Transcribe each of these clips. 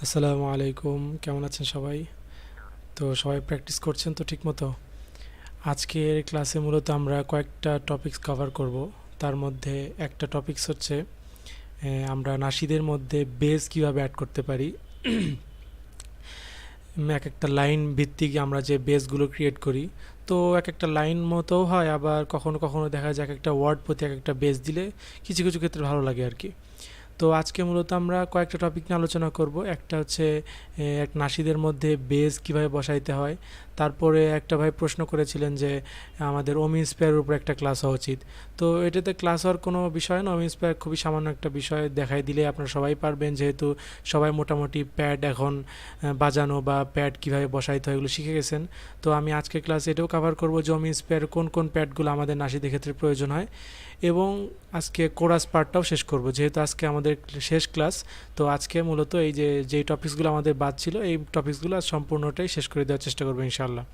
আসসালামু আলাইকুম, কেমন আছেন সবাই? তো সবাই প্র্যাকটিস করছেন তো ঠিকমতো? আজকের ক্লাসে মূলত আমরা কয়েকটা টপিকস কভার করব। তার মধ্যে একটা টপিকস হচ্ছে আমরা নাশিদের মধ্যে বেস কিভাবে অ্যাড করতে পারি। এক একটা লাইন ভিত্তিক আমরা যে বেসগুলো ক্রিয়েট করি, তো এক একটা লাইন মতো হয়, আবার কখনো কখনো দেখা যায় এক একটা ওয়ার্ড প্রতি এক একটা বেস দিলে কিছু কিছু ক্ষেত্রে ভালো লাগে আর কি। তো আজকে মূলত আমরা কয়েকটা টপিক নিয়ে আলোচনা করব। একটা হচ্ছে এক নাসিদের মধ্যে বেস কিভাবে বসাইতে হয়। তারপরে একটা ভাই প্রশ্ন করেছিলেন যে আমাদের ওমি স্পেয়ারের উপর একটা ক্লাস হওয়া উচিত। তো এটাতে ক্লাস হওয়ার কোনো বিষয় না, ওমি স্পেয়ার খুবই সামান্য একটা বিষয়, দেখাই দিলে আপনারা সবাই পারবেন, যেহেতু সবাই মোটামুটি প্যাড এখন বাজানো বা প্যাড কিভাবে বসাইতে হয় এগুলো শিখে গেছেন। তো আমি আজকের ক্লাসে এটাও কভার করব যে ওমি স্পেয়ার কোন কোন প্যাডগুলো আমাদের নাসিদের ক্ষেত্রে প্রয়োজন হয়, এবং আজকে কোরাস পার্টটাও শেষ করব, যেহেতু আজকে আমাদের শেষ ক্লাস। তো আজকে মূলত এই যে যেই টপিকসগুলো আমাদের বাদ ছিল এই টপিকসগুলো আজ সম্পূর্ণটাই শেষ করে দেওয়ার চেষ্টা করবো ইনশাল্লাহ।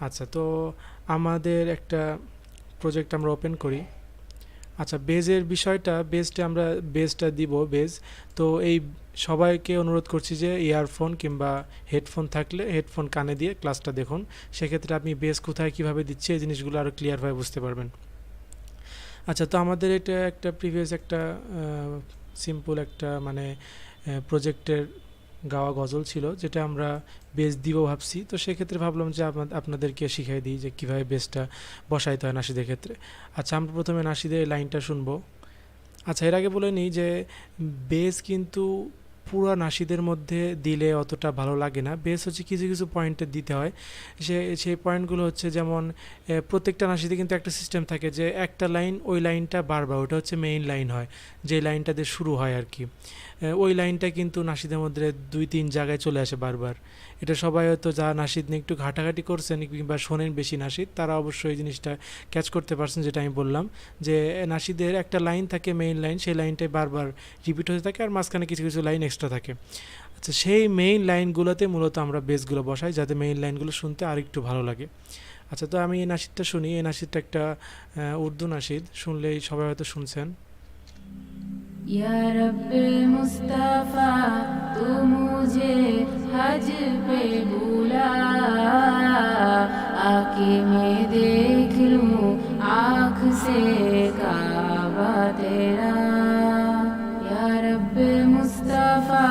আচ্ছা, তো আমাদের একটা প্রজেক্ট আমরা ওপেন করি। আচ্ছা, বেজের বিষয়টা, বেজটা দিব বেজ। তো এই সবাইকে অনুরোধ করছি যে ইয়ারফোন কিংবা হেডফোন থাকলে হেডফোন কানে দিয়ে ক্লাসটা দেখুন। সেক্ষেত্রে আপনি বেজ কোথায় কীভাবে দিচ্ছে এই জিনিসগুলো আরও ক্লিয়ারভাবে বুঝতে পারবেন। আচ্ছা, তো আমাদের এটা একটা প্রিভিয়াস একটা সিম্পল একটা মানে প্রজেক্টের গাওয়া গজল ছিল, যেটা আমরা বেস দিব ভাবছি। তো সেক্ষেত্রে ভাবলাম যে আপনাদেরকে শিখাই দিই যে কীভাবে বেসটা বসাইতে হয় নাশিদের ক্ষেত্রে। আচ্ছা, আমরা প্রথমে নাশিদের লাইনটা শুনবো। আচ্ছা, এর আগে বলে নিই যে বেস কিন্তু পুরো নাশিদের মধ্যে দিলে অতটা ভালো লাগে না। বেস হচ্ছে কিছু কিছু পয়েন্টে দিতে হয়। সেই পয়েন্টগুলো হচ্ছে যেমন প্রত্যেকটা নাশিতে কিন্তু একটা সিস্টেম থাকে যে একটা লাইন, ওই লাইনটা বারবার ওটা হচ্ছে মেইন লাইন হয়, যে লাইনটা দিয়ে শুরু হয় আর কি। ওই লাইনটা কিন্তু নাশিদের মধ্যে দুই তিন জায়গায় চলে আসে বারবার। এটা সবাই হয়তো যারা নাশিদ নিয়ে একটু ঘাটাঘাটি করছেন কিংবা শোনেন বেশি নাশিদ, তারা অবশ্যই এই জিনিসটা ক্যাচ করতে পারছেন, যেটা আমি বললাম যে নাশিদের একটা লাইন থাকে মেইন লাইন, সেই লাইনটাই বারবার রিপিট হতে থাকে আর মাঝখানে কিছু কিছু লাইন এক্সট্রা থাকে। আচ্ছা, সেই মেইন লাইনগুলোতে মূলত আমরা বেসগুলো বসাই যাতে মেইন লাইনগুলো শুনতে আর একটু ভালো লাগে। আচ্ছা, তো আমি এই নাশিদটা শুনি। এই নাশিদটা একটা উর্দু নাশিদ, শুনলেই সবাই হয়তো শুনছেন। या रब मुस्तफ़ा तू मुझे हज पे बुला आके मैं देख लूं आँख से काबा तेरा या रब मुस्तफ़ा।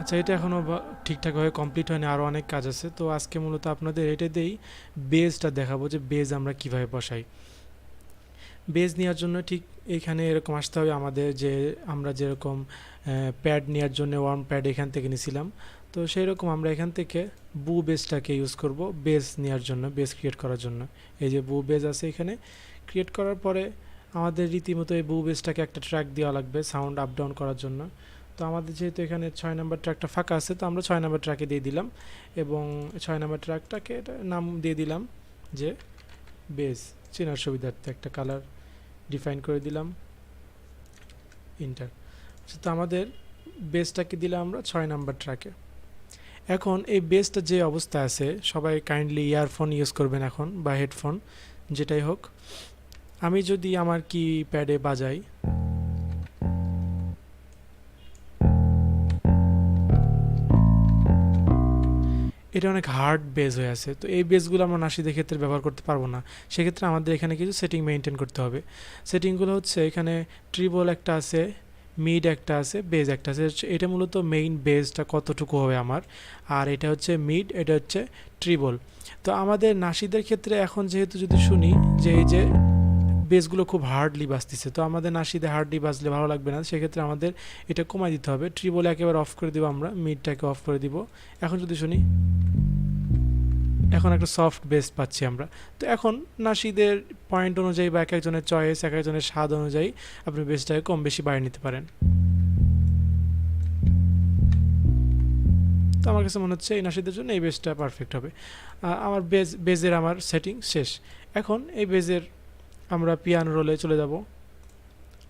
আচ্ছা, এটা এখনও ঠিকঠাকভাবে কমপ্লিট হয়নি, আরও অনেক কাজ আছে। তো আজকে মূলত আপনাদের এটাতেই বেজটা দেখাবো যে বেজ আমরা কিভাবে বসাই। বেজ নেওয়ার জন্য ঠিক এখানে এরকম আসতে হবে আমাদের, যে আমরা যেরকম প্যাড নেওয়ার জন্য ওয়ার্ম প্যাড এখান থেকে নিয়েছিলাম, তো সেই রকম আমরা এখান থেকে বু বেসটাকে ইউজ করব বেস নেওয়ার জন্য, বেস ক্রিয়েট করার জন্য। এই যে বু বেস আছে এখানে, ক্রিয়েট করার পরে আমাদের রীতিমতো এই বু বেসটাকে একটা ট্র্যাক দেওয়া লাগবে সাউন্ড আপ ডাউন করার জন্য। তো আমাদের যেহেতু এখানে 6 নম্বর ট্র্যাকটা ফাঁকা আছে, তো আমরা 6 নম্বর ট্র্যাকে দিয়ে দিলাম, এবং 6 নম্বর ট্র্যাকটাকে এটা নাম দিয়ে দিলাম যে বেস। চেনার সুবিধার্থে একটা কালার ডিফাইন করে দিলাম, ইন্টার। তো আমাদের বেসটাকে দিলাম আমরা 6 নম্বর ট্র্যাকে। এখন এই বেসটা যে অবস্থা আছে, সবাই কাইন্ডলি ইয়ারফোন ইউজ করবেন এখন বা হেডফোন, যেটাই হোক। আমি যদি আমার কি প্যাডে বাজাই, এটা অনেক হার্ড বেস হয়ে আছে, তো এই বেসগুলো আমরা নাশিদের ক্ষেত্রে ব্যবহার করতে পারবো না। সেক্ষেত্রে আমাদের এখানে কিছু সেটিং মেনটেন করতে হবে। সেটিংগুলো হচ্ছে এখানে ট্রিবল একটা আছে, মিড একটা আছে, বেজ একটা আছে। এটা মূলত মেইন বেসটা কতটুকু হবে আমার, আর এটা হচ্ছে মিড, এটা হচ্ছে ট্রিবল। তো আমাদের নাশিদের ক্ষেত্রে এখন যেহেতু যদি শুনি যে এই যে বেসগুলো খুব হার্ডলি বাজতেছে, তো আমাদের নাশিদে হার্ডলি বাজলে ভালো লাগবে না, সেক্ষেত্রে আমাদের এটা কমাই দিতে হবে। ট্রিবল একেবারে অফ করে দিব আমরা, মিডটাকে অফ করে দিব। এখন যদি শুনি, এখন একটা সফট বেস পাচ্ছি আমরা। তো এখন নাশিদের পয়েন্ট অনুযায়ী বা এক একজনের চয়েস, এক একজনের স্বাদ অনুযায়ী আপনি বেসটাকে কম বেশি বাড়িয়ে নিতে পারেন। তো আমার কাছে মনে হচ্ছে এই নাশিদের জন্য এই বেসটা পারফেক্ট হবে। আমার বেজের আমার সেটিং শেষ। এখন এই বেজের আমরা পিয়ানো রোলে চলে যাব।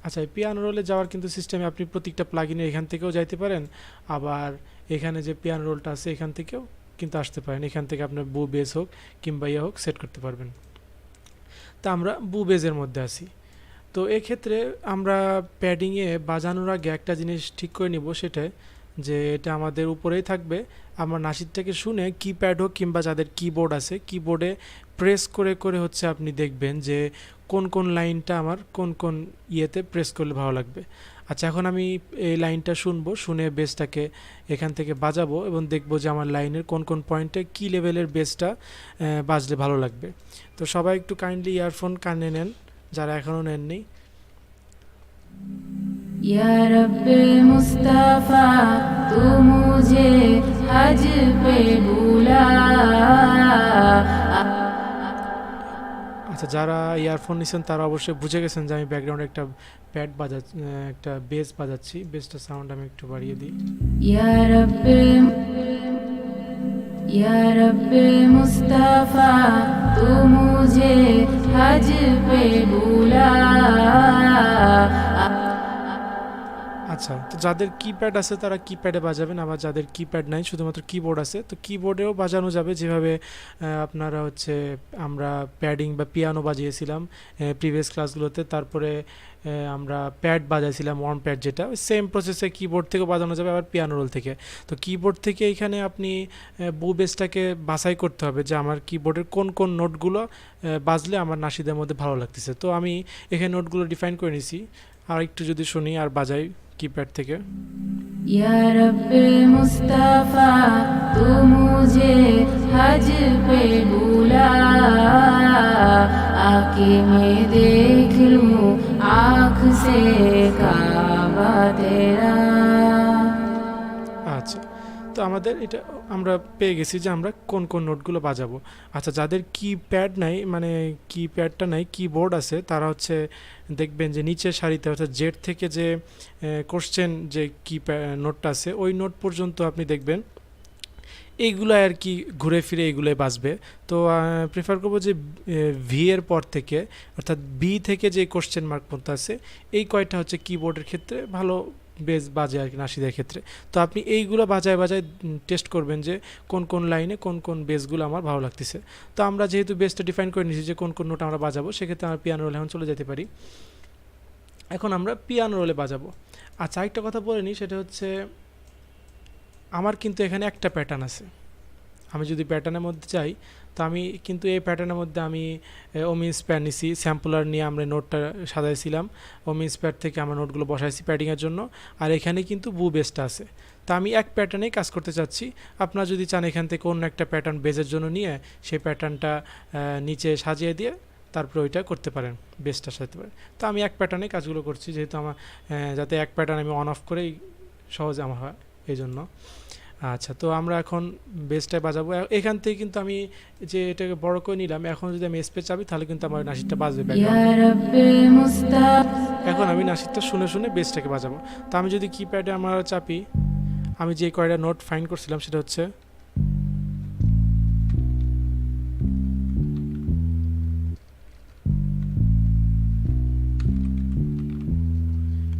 আচ্ছা, এই পিয়ানো রোলে যাওয়ার কিন্তু সিস্টেমে আপনি প্রত্যেকটা প্লাগইনে এখান থেকেও যাইতে পারেন, আবার এখানে যে পিয়ানো রোলটা আছে এখান থেকেও কিন্তু আসতে পারেন। এখান থেকে আপনার বু বেস হোক কিংবা ইয়ে হোক সেট করতে পারবেন। তা আমরা বু বেজের মধ্যে আছি। তো এক্ষেত্রে আমরা প্যাডিংয়ে বাজানোর আগে একটা জিনিস ঠিক করে নিব, সেটা যে এটা আমাদের উপরেই থাকবে। আমার নাসিরটাকে শুনে কিপ্যাড হোক কিংবা যাদের কিবোর্ড আছে কিবোর্ডে প্রেস করে করে হচ্ছে আপনি দেখবেন যে কোন কোন লাইনটা আমার কোন কোন ইয়েতে প্রেস করলে ভালো লাগবে। আচ্ছা, এখন আমি এই লাইনটা শুনবো, শুনে বেসটাকে এখান থেকে বাজাবো এবং দেখবো যে আমার লাইনের কোন কোন পয়েন্টে কী লেভেলের বেসটা বাজলে ভালো লাগবে। তো সবাই একটু কাইন্ডলি ইয়ারফোন কানে নেন যারা এখনও নেননি। या रब मुस्तफ़ा तू मुझे हज पे बुला। আচ্ছা, যারা ইয়ারফোন নিছেন তারা অবশ্যই বুঝে গেছেন যে আমি ব্যাকগ্রাউন্ডে একটা প্যাড বাজাচ্ছি, একটা বেস বাজাচ্ছি। বেসটা সাউন্ড আমি একটু বাড়িয়ে দিই। या रब या रब मुस्तफ़ा तू मुझे हज पे बुला। আচ্ছা, তো যাদের কিপ্যাড আছে তারা কিপ্যাডে বাজাবেন, আবার যাদের কিপ্যাড নাই শুধুমাত্র কিবোর্ড আছে তো কিবোর্ডেও বাজানো যাবে, যেভাবে আপনারা হচ্ছে আমরা প্যাডিং বা পিয়ানো বাজিয়েছিলাম প্রিভিয়াস ক্লাসগুলোতে। তারপরে আমরা প্যাড বাজাইছিলাম, ওয়ার্ম প্যাড, যেটা সেম প্রসেসে কিবোর্ড থেকেও বাজানো যাবে, আবার পিয়ানো রোল থেকে। তো কিবোর্ড থেকে এখানে আপনি বু বেসটাকে বাছাই করতে হবে যে আমার কিবোর্ডের কোন কোন নোটগুলো বাজলে আমার নাশিদের মধ্যে ভালো লাগতেছে। তো আমি এখানে নোটগুলো ডিফাইন করে নিছি, আর একটু যদি শুনি আর বাজাই কিপ্যাড থেকে। या रब मुस्तफ़ा तू मुझे हज पे बुला। आके मैं देख लूं आँख से काबा तेरा। আচ্ছা, তো আমাদের এটা আমরা পেয়ে গেছি যে আমরা কোন কোন নোটগুলো বাজাবো। আচ্ছা, যাদের কিপ্যাড নাই, মানে কিপ্যাডটা নাই, কিবোর্ড আছে, তারা হচ্ছে দেখবেন যে নিচের সারিতে অর্থাৎ জেড থেকে যে কোশ্চেন যে নোটটা আছে ওই নোট পর্যন্ত আপনি দেখবেন এইগুলো আর কি ঘুরে ফিরে এইগুলোই বাজবে। তো প্রেফার করবো যে ভি এর পর থেকে অর্থাৎ বি থেকে যে কোশ্চেন মার্ক পর্যন্ত আছে এই কয়টা হচ্ছে কিবোর্ডের ক্ষেত্রে ভালো বেস বাজে আর কি নাশিদের ক্ষেত্রে। তো আপনি এইগুলো বাজায় বাজায় টেস্ট করবেন যে কোন কোন লাইনে কোন কোন বেসগুলো আমার ভালো লাগতেছে। তো আমরা যেহেতু বেসটা ডিফাইন করে নিয়েছি যে কোন কোন নোট আমরা বাজাবো, সেক্ষেত্রে আমরা পিয়ানো রোলে এখন চলে যেতে পারি। এখন আমরা পিয়ানো রোলে বাজাবো। আচ্ছা, আরেকটা কথা বলে নিই, সেটা হচ্ছে আমার কিন্তু এখানে একটা প্যাটার্ন আছে। আমি যদি প্যাটার্নের মধ্যে যাই তো আমি কিন্তু এই প্যাটার্নের মধ্যে আমি ওমি স্প্যাড নিছি, স্যাম্পলার নিয়ে আমরা নোটটা সাজাইছিলাম, ওমি স্প্যাড থেকে আমরা নোটগুলো বসাইছি প্যাডিংয়ের জন্য, আর এখানে কিন্তু বু বেসটা আছে। তো আমি এক প্যাটার্নেই কাজ করতে চাচ্ছি। আপনারা যদি চান এখান থেকে অন্য একটা প্যাটার্ন বেজের জন্য নিয়ে সেই প্যাটার্নটা নিচে সাজিয়ে দিয়ে তারপরে ওইটা করতে পারেন, বেসটা সাজাতে পারেন। তো আমি এক প্যাটার্নেই কাজগুলো করছি, যেহেতু আমার যাতে এক প্যাটার্ন আমি অন অফ করেই সহজে আমার হয় এই জন্য। আচ্ছা, তো আমরা এখন বেসটায় বাজাবো। এখান থেকে কিন্তু আমি যে এটাকে বড় করে নিলাম, এখন যদি আমি স্পেস চাবি তাহলে কিন্তু আমার নাশিদটা বাজবে या ব্যাকগ্রাউন্ডে। रब मुस्तफ़ा। এখন আমি নাশিদটা শুনে শুনে বেসটাকে বাজাবো। তো আমি যদি কিপ্যাডে আমার চাপি, আমি যে কয়টা নোট ফাইন্ড করছিলাম সেটা হচ্ছে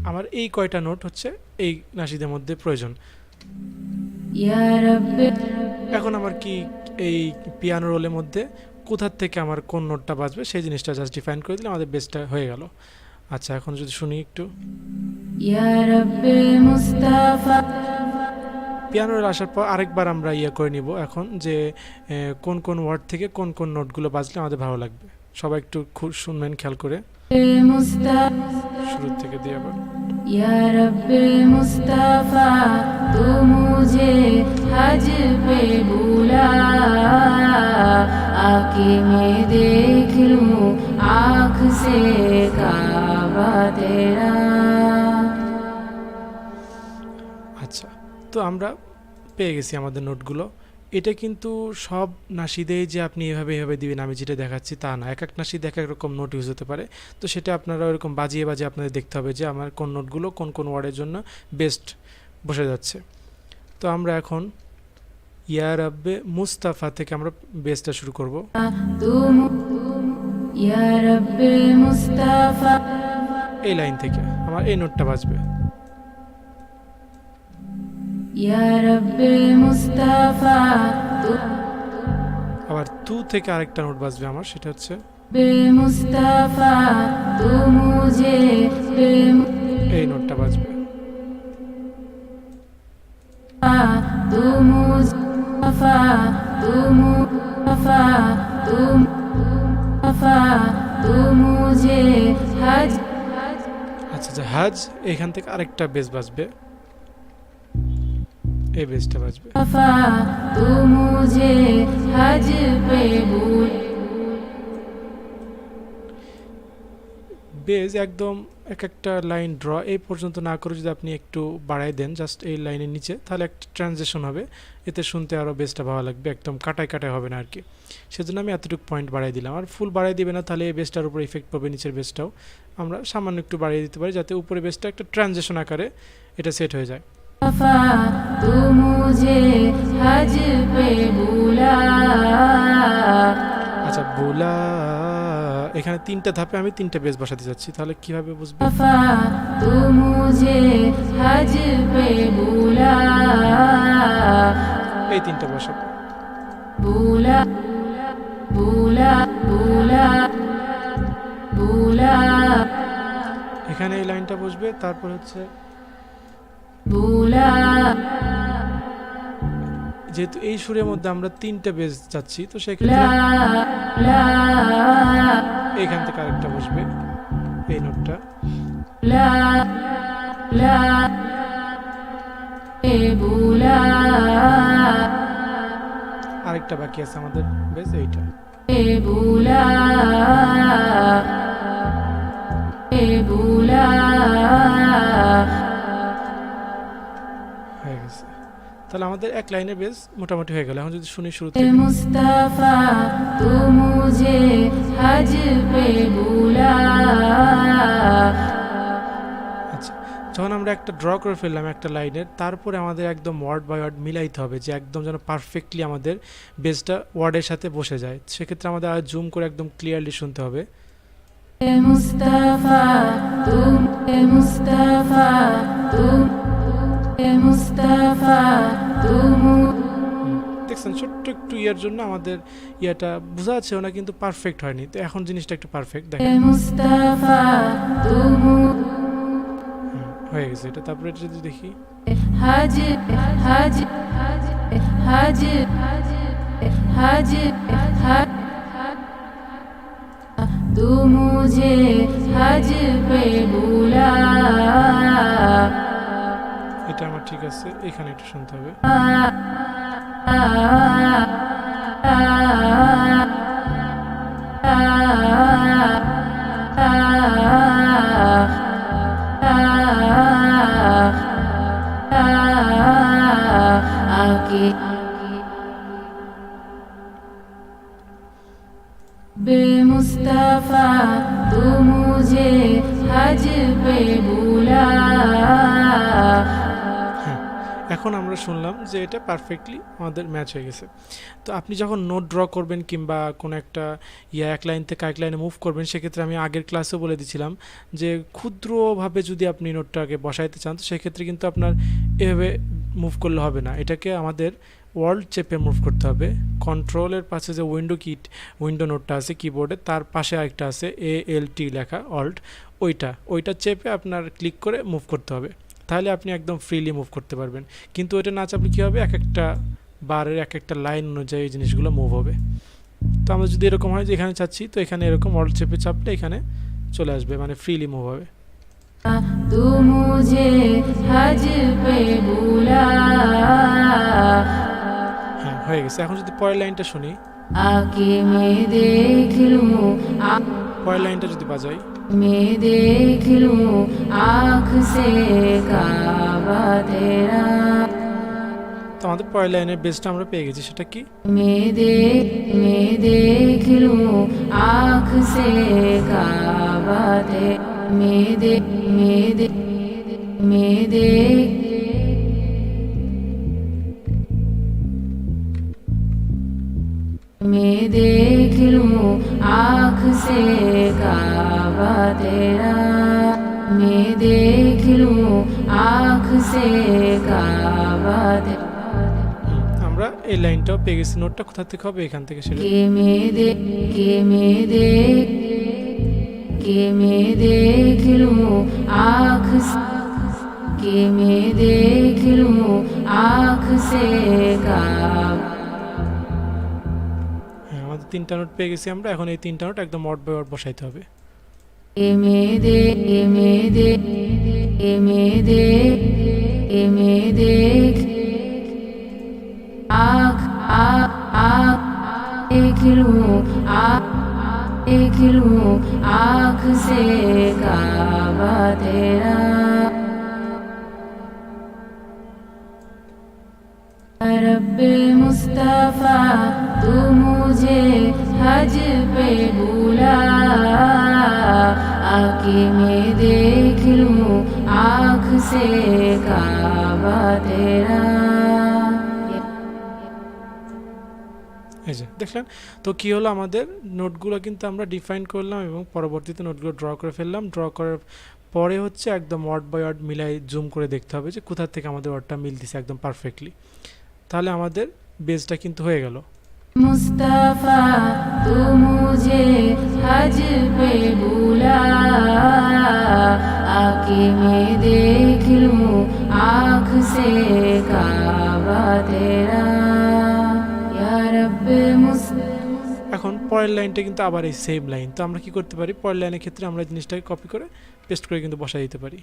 আমার এই কয়টা নোট হচ্ছে এই নাশিদের মধ্যে প্রয়োজন। या रब এখন আমার কি এই পিয়ানো রোলের মধ্যে কোথার থেকে আমার কোন নোটটা বাজবে সেই জিনিসটা জাস্ট ডিফাইন করে দিলে আমাদের বেসটা হয়ে গেল। আচ্ছা, এখন যদি শুনি একটু या रब मुस्तफ़ा। পিয়ানো রোল আসার পর আরেকবার আমরা ইয়ে করে নিব এখন যে কোন কোন ওয়ার্ড থেকে কোন কোন নোটগুলো বাজলে আমাদের ভালো লাগবে। সবাই একটু খুব শুনবেন খেয়াল করে, मुस्तफ़ा। শুরু থেকে দিয়ে আবার। या रब मुस्तफ़ा तू मुझे हज पे बुला। आके मैं देख लूं आँख से काबा तेरा। আচ্ছা, তো আমরা পেয়ে গেছি আমাদের নোটগুলো। এটা কিন্তু সব নাশিদেই যে আপনি এভাবে এভাবে দিবেন আমি যেটা দেখাচ্ছি তা না, এক এক নাশিদ এক এক রকম নোট ইউজ হতে পারে। তো সেটা আপনারা ওরকম বাজিয়ে বাজিয়ে আপনাদের দেখতে হবে যে আমার কোন নোটগুলো কোন কোন ওয়ার্ডের জন্য বেস্ট বসে যাচ্ছে। তো আমরা এখন ইয়া রাব্বে মুস্তাফা থেকে আমরা বেসটা শুরু করব। तुम या रब मुस्तफ़ा। এই লাইন থেকে আমার এই নোটটা বাজবে। या रब मुस्तफ़ा तू। আবার তু থেকে আরেকটা নোট বাজবে আমার, সেটা হচ্ছে मुस्तफा तू मुझे এই নোটটা বাজবে। तू मुस्तफा तू मुस्तफा तू मुस्तफा तू मुझे हज আচ্ছা আচ্ছা, হাজ এখান থেকে আরেকটা বেস বাজবে, এই বেসটা বাজবে। मुस्तफा तू मुझे हज पे भूल বেস একদম এক একটা লাইন ড্র এই পর্যন্ত না করে যদি আপনি একটু বাড়াই দেন জাস্ট এই লাইনের নিচে, তাহলে একটা ট্রানজিশন হবে, এতে শুনতে আরও বেসটা ভালো লাগবে, একদম কাটায় কাটায় হবে না আর কি। সেজন্য আমি এতটুকু পয়েন্ট বাড়াই দিলাম। আর ফুল বাড়াই দিবে না, তাহলে এই বেসটার উপর ইফেক্ট পাবে, নিচের বেসটাও আমরা সামান্য একটু বাড়িয়ে দিতে পারি, যাতে উপরে বেসটা একটা ট্রানজিশন আকারে এটা সেট হয়ে যায়। मुस्तफा तू मुझे हज पे बुला আচ্ছা, বোলা এখানে তিনটা ধাপে আমি তিনটা বেস বসাতে যাচ্ছি, তাহলে কিভাবে বুঝবে? मुस्तफा तू मुझे हज पे बुला এই তিনটা বসাবো। बुला बुला बुला बुला এখানে এই লাইনটা বসবে, তারপর হচ্ছে बुला যেহেতু এই সুরের মধ্যে আমরা তিনটা বেস যাচ্ছি, তো সেক্ষেত্রে ला ला এইখান থেকে আরেকটা বসবে, এই নোটটা। ला ला पे बुला আরেকটা বাকি আছে আমাদের বেস, এইটা। पे बुला पे बुला হয়ে গেছে। তাহলে আমাদের এক লাইনের বেস মোটামুটি হয়ে গেল। এখন যদি শুনি শুরু থেকে, मुस्तफा तू मुझे हज पे बुला আচ্ছা, যখন আমরা একটা ড্র করে ফেললাম একটা লাইনের, তারপরে আমাদের একদম ওয়ার্ড বাই ওয়ার্ড মিলাইতে হবে, যে একদম যেন পারফেক্টলি আমাদের বেসটা ওয়ার্ডের সাথে বসে যায়। সেক্ষেত্রে আমাদের আর জুম করে একদম ক্লিয়ারলি শুনতে হবে। मुस्तफा तू मुस्तफा तू मुस्तफा तू দেখছেন, ছোট্ট একটু ইয়ার জন্য আমাদের ইয়াটা বোঝা যাচ্ছেও না, কিন্তু পারফেক্ট হয়নি। তো এখন জিনিসটা একটু পারফেক্ট দেখেন, मुस्तफा तू হয়ে গেছে এটা। তারপরে এটা যদি দেখি, हज हज हज हज हज तू मुझे हज पे बुला এটা আমার ঠিক আছে, এখানে একটু শুনতে হবে। आके बेमुस्तफा तू मुझे हज पे बुला হ্যাঁ, এখন আমরা শুনলাম যে এটা পারফেক্টলি আমাদের ম্যাচ হয়ে গেছে। তো আপনি যখন নোট ড্র করবেন কিংবা কোনো একটা এক লাইন থেকে আরেক লাইনে মুভ করবেন, সেক্ষেত্রে আমি আগের ক্লাসেও বলে দিয়েছিলাম যে ক্ষুদ্রভাবে যদি আপনি নোটটাকে বসাইতে চান, তো সেক্ষেত্রে কিন্তু আপনার এভাবে মুভ করলে হবে না, এটাকে আমাদের ওয়ার্ল্ড চেপে মুভ করতে হবে। কন্ট্রোলের পাশে যে উইন্ডো নোটটা আছে কিবোর্ডে, তার পাশে আরেকটা আছে ALT লেখা অল্ট, ওইটা চেপে আপনার ক্লিক করে মুভ করতে হবে, তাহলে আপনি একদম ফ্রিলি মুভ করতে পারবেন। কিন্তু ওইটা না চাপলে কী হবে, এক একটা বারের এক একটা লাইন অনুযায়ী এই জিনিসগুলো মুভ হবে। তো আমরা যদি এরকম হয় যে এখানে চাচ্ছি, তো এখানে এরকম অল্ট চেপে চাপলে এখানে চলে আসবে, মানে ফ্রিলি মুভ হবে। तू मुझे हज पे बुला হ্যাঁ, হয়ে গেছে। এখন যদি পরের লাইনটা শুনি, आके मैं देख लूं পরের লাইনটা যদি বাজাই, मैं देख लूं आँख से काबा तेरा তো আমাদের পরের लाइনের बेसটা আমরা পেয়ে গেছি। সেটা কি? मैं देख लूं आँख से काबा तेरा मैं देख लूं आँख से काबा तेरा मैं देख लूं आँख से काबा तेरा। আমরা আমরা এই লাইনটাও পেয়ে গেছি। নোটটা কোথা থেকে হবে? এখান থেকে সেটা के मैं देख लूं आँख से, कि मैं देख लूं आँख से काबा। হ্যাঁ, আমাদের 3টা নোট পেয়ে গেছি আমরা। এখন এই 3টা নোট একদম ওয়ার্ড বাই ওয়ার্ড বসাইতে হবে। के मैं देख आँख देख लूं आँख से काबा तेरा। रब्बे मुस्तफा तू मुझे हज पे बुला, आके मैं देख लूं आँख से काबा तेरा। এই যে দেখলেন তো কি হলো, আমাদের নোটগুলো কিন্তু আমরা ডিফাইন করলাম এবং পরবর্তীতে নোটগুলো ড্র করে ফেললাম। ড্র করার পরে হচ্ছে একদম ওয়ার্ড বাই ওয়ার্ড মিলাই জুম করে দেখতে হবে যে কোথা থেকে আমাদের ওয়ার্ডটা মিলতেছে একদম পারফেক্টলি। তাহলে আমাদের বেসটা কিন্তু হয়ে গেল। मुस्तफा तू मुझे हज पे बुला, आके मैं देख लूं आँख से काबा तेरा। या रब्बे এখন পরের লাইনটা কিন্তু আবার এই সেম লাইন। তো আমরা কি করতে পারি, পরের লাইনের ক্ষেত্রে আমরা জিনিসটাকে কপি করে পেস্ট করে কিন্তু বসাই দিতে পারি।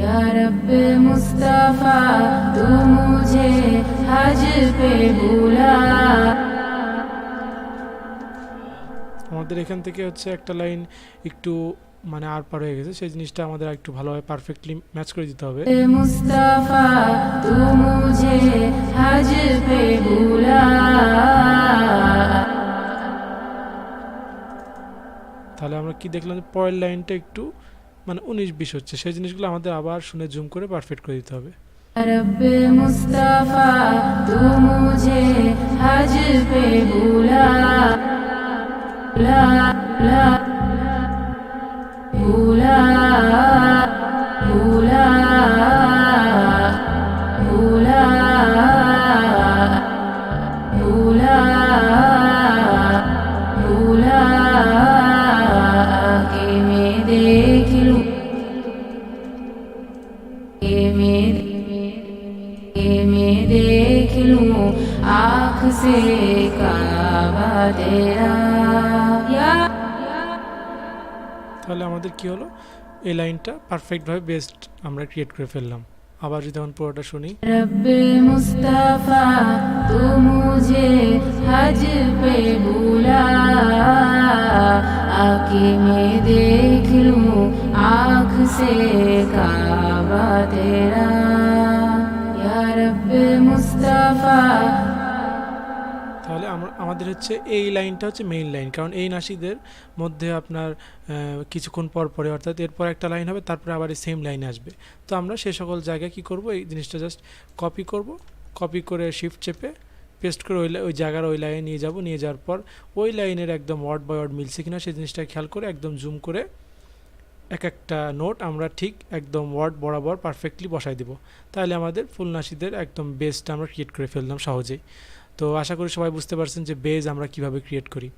या रब्बे मुस्तफा तू मुझे हज पे बुला। আমাদের এখান থেকে হচ্ছে একটা লাইন একটু মানে আর পার হয়ে গেছে, সেই জিনিসটা আমাদের একটু ভালোভাবে পারফেক্টলি ম্যাচ করে দিতে হবে। मुस्तफा तू मुझे हज पे बुला। তাহলে আমরা কি দেখলাম, পরের লাইনটা একটু মানে 19-20 হচ্ছে, সেই জিনিসগুলো আমাদের আবার শুনে জুম করে পারফেক্ট করে দিতে হবে। रब्बे मुस्तफा तू मुझे हज पे बुला, बुला बुला बुला बुला बुला, के मैं देख लूं मैं देख लूं आँख से काबा तेरा। या তাহলে আমাদের কি হলো, এই লাইনটা পারফেক্টভাবে বেস্ট আমরা ক্রিয়েট করে ফেললাম। আবার যদি এখন পুরোটা শুনি, रब्बे मुस्तफा तू मुझे हज पे बुला, आके मैं देख लूं आँख से काबा तेरा। या रब्बे मुस्तफा। তাহলে আমাদের হচ্ছে এই লাইনটা হচ্ছে মেইন লাইন, কারণ এই নাসিদের মধ্যে আপনার কিছুক্ষণ পর পরে অর্থাৎ এরপর একটা লাইন হবে, তারপরে আবার এই সেম লাইনে আসবে। তো আমরা সে সকল জায়গায় কি করব, এই জিনিসটা জাস্ট কপি করব, কপি করে শিফট চেপে পেস্ট করে ওই জায়গার ওই লাইনে নিয়ে যাব। নিয়ে যাওয়ার পর ওই লাইনের একদম ওয়ার্ড বাই ওয়ার্ড মিলছে কিনা সেই জিনিসটা খেয়াল করে একদম জুম করে এক একটা নোট আমরা ঠিক একদম ওয়ার্ড বরাবর পারফেক্টলি বসাই দেব। তাহলে আমাদের ফুল নাসিদের একদম বেসটা আমরা ক্রিয়েট করে ফেললাম সহজেই। তো আশা করি সবাই বুঝতে পারছেন যে বেজ আমরা কিভাবে ক্রিয়েট করি।